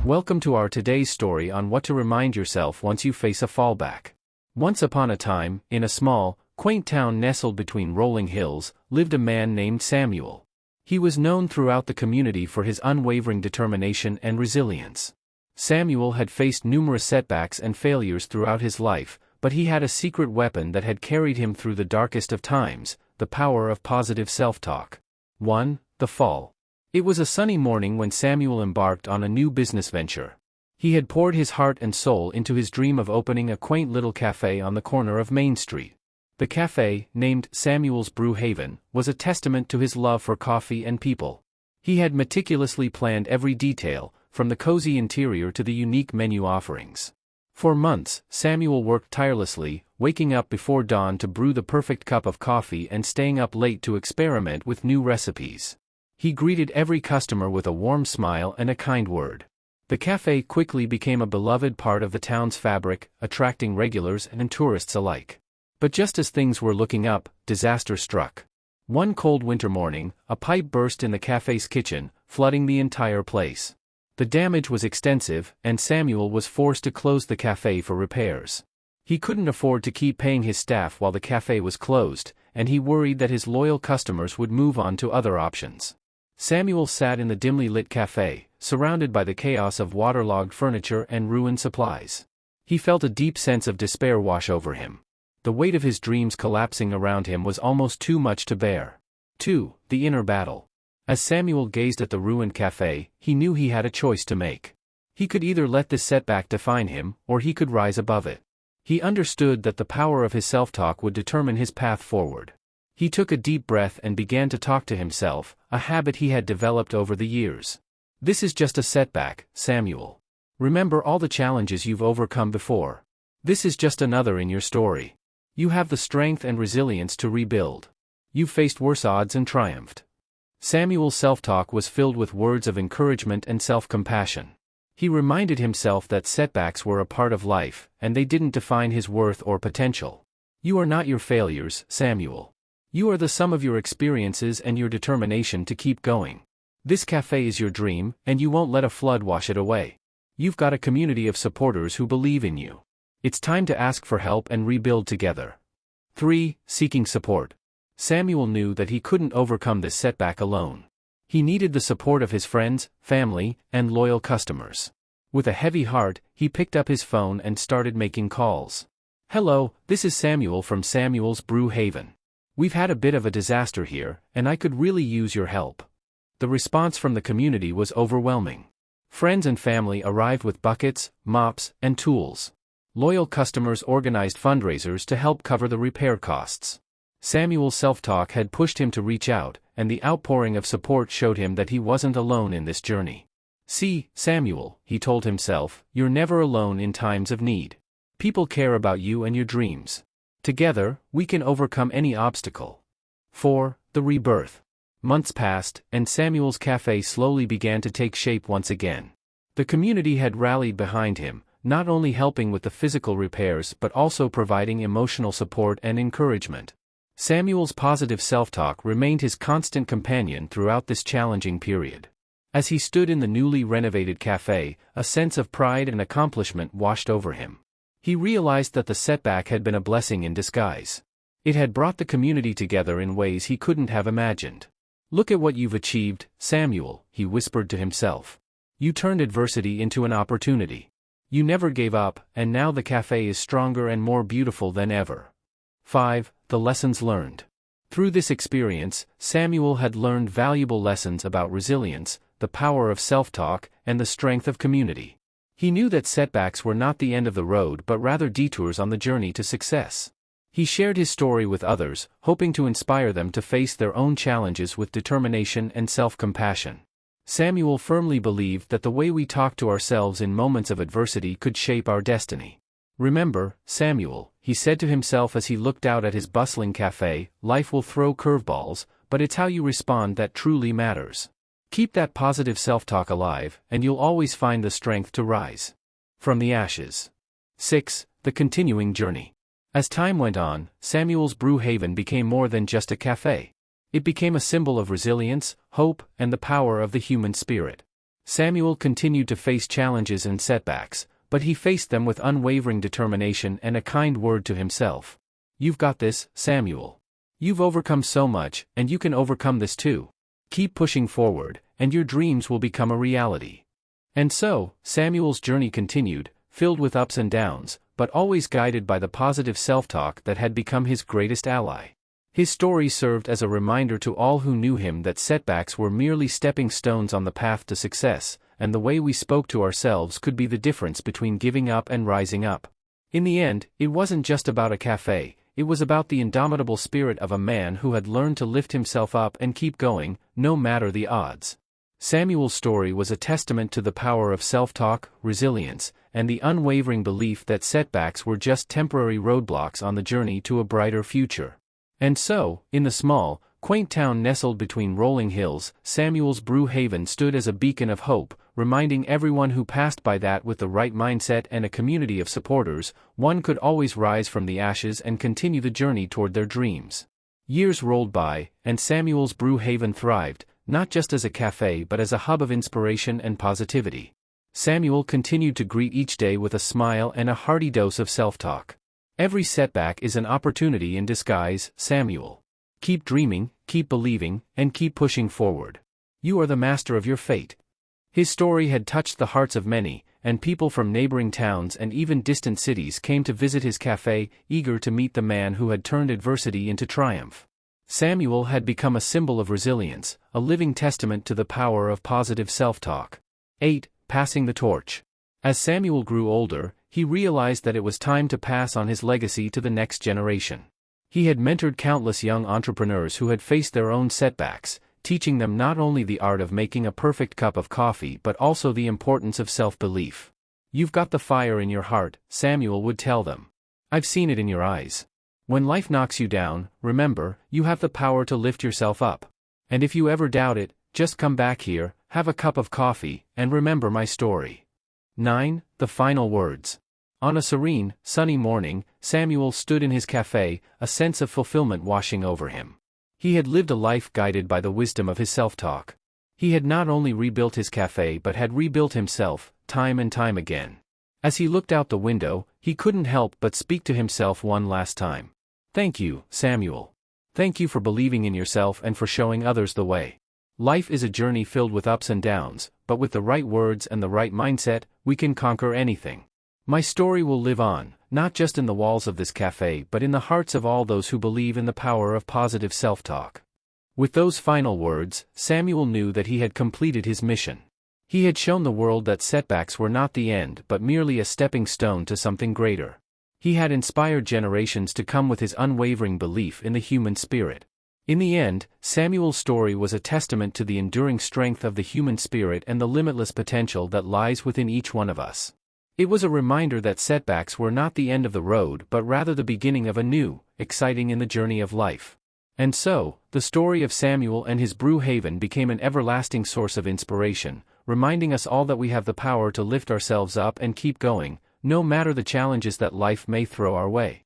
Welcome to our today's story on what to remind yourself once you face a fallback. Once upon a time, in a small, quaint town nestled between rolling hills, lived a man named Samuel. He was known throughout the community for his unwavering determination and resilience. Samuel had faced numerous setbacks and failures throughout his life, but he had a secret weapon that had carried him through the darkest of times: the power of positive self-talk. 1. The fall. It was a sunny morning when Samuel embarked on a new business venture. He had poured his heart and soul into his dream of opening a quaint little cafe on the corner of Main Street. The cafe, named Samuel's Brew, was a testament to his love for coffee and people. He had meticulously planned every detail, from the cozy interior to the unique menu offerings. For months, Samuel worked tirelessly, waking up before dawn to brew the perfect cup of coffee and staying up late to experiment with new recipes. He greeted every customer with a warm smile and a kind word. The cafe quickly became a beloved part of the town's fabric, attracting regulars and tourists alike. But just as things were looking up, disaster struck. One cold winter morning, a pipe burst in the cafe's kitchen, flooding the entire place. The damage was extensive, and Samuel was forced to close the cafe for repairs. He couldn't afford to keep paying his staff while the cafe was closed, and he worried that his loyal customers would move on to other options. Samuel sat in the dimly lit cafe, surrounded by the chaos of waterlogged furniture and ruined supplies. He felt a deep sense of despair wash over him. The weight of his dreams collapsing around him was almost too much to bear. 2. The inner battle. As Samuel gazed at the ruined cafe, he knew he had a choice to make. He could either let this setback define him, or he could rise above it. He understood that the power of his self-talk would determine his path forward. He took a deep breath and began to talk to himself, a habit he had developed over the years. This is just a setback, Samuel. Remember all the challenges you've overcome before. This is just another in your story. You have the strength and resilience to rebuild. You've faced worse odds and triumphed. Samuel's self-talk was filled with words of encouragement and self-compassion. He reminded himself that setbacks were a part of life, and they didn't define his worth or potential. You are not your failures, Samuel. You are the sum of your experiences and your determination to keep going. This cafe is your dream, and you won't let a flood wash it away. You've got a community of supporters who believe in you. It's time to ask for help and rebuild together. 3. Seeking support. Samuel knew that he couldn't overcome this setback alone. He needed the support of his friends, family, and loyal customers. With a heavy heart, he picked up his phone and started making calls. "Hello, this is Samuel from Samuel's Brew. We've had a bit of a disaster here, and I could really use your help." The response from the community was overwhelming. Friends and family arrived with buckets, mops, and tools. Loyal customers organized fundraisers to help cover the repair costs. Samuel's self-talk had pushed him to reach out, and the outpouring of support showed him that he wasn't alone in this journey. "See, Samuel," he told himself, "you're never alone in times of need. People care about you and your dreams. Together, we can overcome any obstacle." 4. The rebirth. Months passed, and Samuel's cafe slowly began to take shape once again. The community had rallied behind him, not only helping with the physical repairs but also providing emotional support and encouragement. Samuel's positive self-talk remained his constant companion throughout this challenging period. As he stood in the newly renovated cafe, a sense of pride and accomplishment washed over him. He realized that the setback had been a blessing in disguise. It had brought the community together in ways he couldn't have imagined. "Look at what you've achieved, Samuel," he whispered to himself. "You turned adversity into an opportunity. You never gave up, and now the cafe is stronger and more beautiful than ever." 5. The lessons learned. Through this experience, Samuel had learned valuable lessons about resilience, the power of self-talk, and the strength of community. He knew that setbacks were not the end of the road but rather detours on the journey to success. He shared his story with others, hoping to inspire them to face their own challenges with determination and self-compassion. Samuel firmly believed that the way we talk to ourselves in moments of adversity could shape our destiny. "Remember, Samuel," he said to himself as he looked out at his bustling cafe, "life will throw curveballs, but it's how you respond that truly matters. Keep that positive self-talk alive, and you'll always find the strength to rise from the ashes." 6. The continuing journey. As time went on, Samuel's Brew became more than just a cafe. It became a symbol of resilience, hope, and the power of the human spirit. Samuel continued to face challenges and setbacks, but he faced them with unwavering determination and a kind word to himself. You've got this, Samuel. You've overcome so much, and you can overcome this too. Keep pushing forward, and your dreams will become a reality. And so, Samuel's journey continued, filled with ups and downs, but always guided by the positive self-talk that had become his greatest ally. His story served as a reminder to all who knew him that setbacks were merely stepping stones on the path to success, and the way we spoke to ourselves could be the difference between giving up and rising up. In the end, it wasn't just about a cafe, it was about the indomitable spirit of a man who had learned to lift himself up and keep going, no matter the odds. Samuel's story was a testament to the power of self-talk, resilience, and the unwavering belief that setbacks were just temporary roadblocks on the journey to a brighter future. And so, in the small, quaint town nestled between rolling hills, Samuel's Brew haven stood as a beacon of hope, reminding everyone who passed by that with the right mindset and a community of supporters, one could always rise from the ashes and continue the journey toward their dreams. Years rolled by, and Samuel's Brew haven thrived, not just as a cafe but as a hub of inspiration and positivity. Samuel continued to greet each day with a smile and a hearty dose of self-talk. Every setback is an opportunity in disguise, Samuel. Keep dreaming, keep believing, and keep pushing forward. You are the master of your fate. His story had touched the hearts of many, and people from neighboring towns and even distant cities came to visit his cafe, eager to meet the man who had turned adversity into triumph. Samuel had become a symbol of resilience, a living testament to the power of positive self-talk. 8. Passing the torch. As Samuel grew older, he realized that it was time to pass on his legacy to the next generation. He had mentored countless young entrepreneurs who had faced their own setbacks, teaching them not only the art of making a perfect cup of coffee but also the importance of self-belief. You've got the fire in your heart, Samuel would tell them. I've seen it in your eyes. When life knocks you down, remember, you have the power to lift yourself up. And if you ever doubt it, just come back here, have a cup of coffee, and remember my story. 9. The final words. On a serene, sunny morning, Samuel stood in his cafe, a sense of fulfillment washing over him. He had lived a life guided by the wisdom of his self-talk. He had not only rebuilt his cafe but had rebuilt himself, time and time again. As he looked out the window, he couldn't help but speak to himself one last time. Thank you, Samuel. Thank you for believing in yourself and for showing others the way. Life is a journey filled with ups and downs, but with the right words and the right mindset, we can conquer anything. My story will live on, not just in the walls of this cafe but in the hearts of all those who believe in the power of positive self-talk. With those final words, Samuel knew that he had completed his mission. He had shown the world that setbacks were not the end but merely a stepping stone to something greater. He had inspired generations to come with his unwavering belief in the human spirit. In the end, Samuel's story was a testament to the enduring strength of the human spirit and the limitless potential that lies within each one of us. It was a reminder that setbacks were not the end of the road but rather the beginning of a new, exciting in the journey of life. And so, the story of Samuel and his Brew haven became an everlasting source of inspiration, reminding us all that we have the power to lift ourselves up and keep going, no matter the challenges that life may throw our way.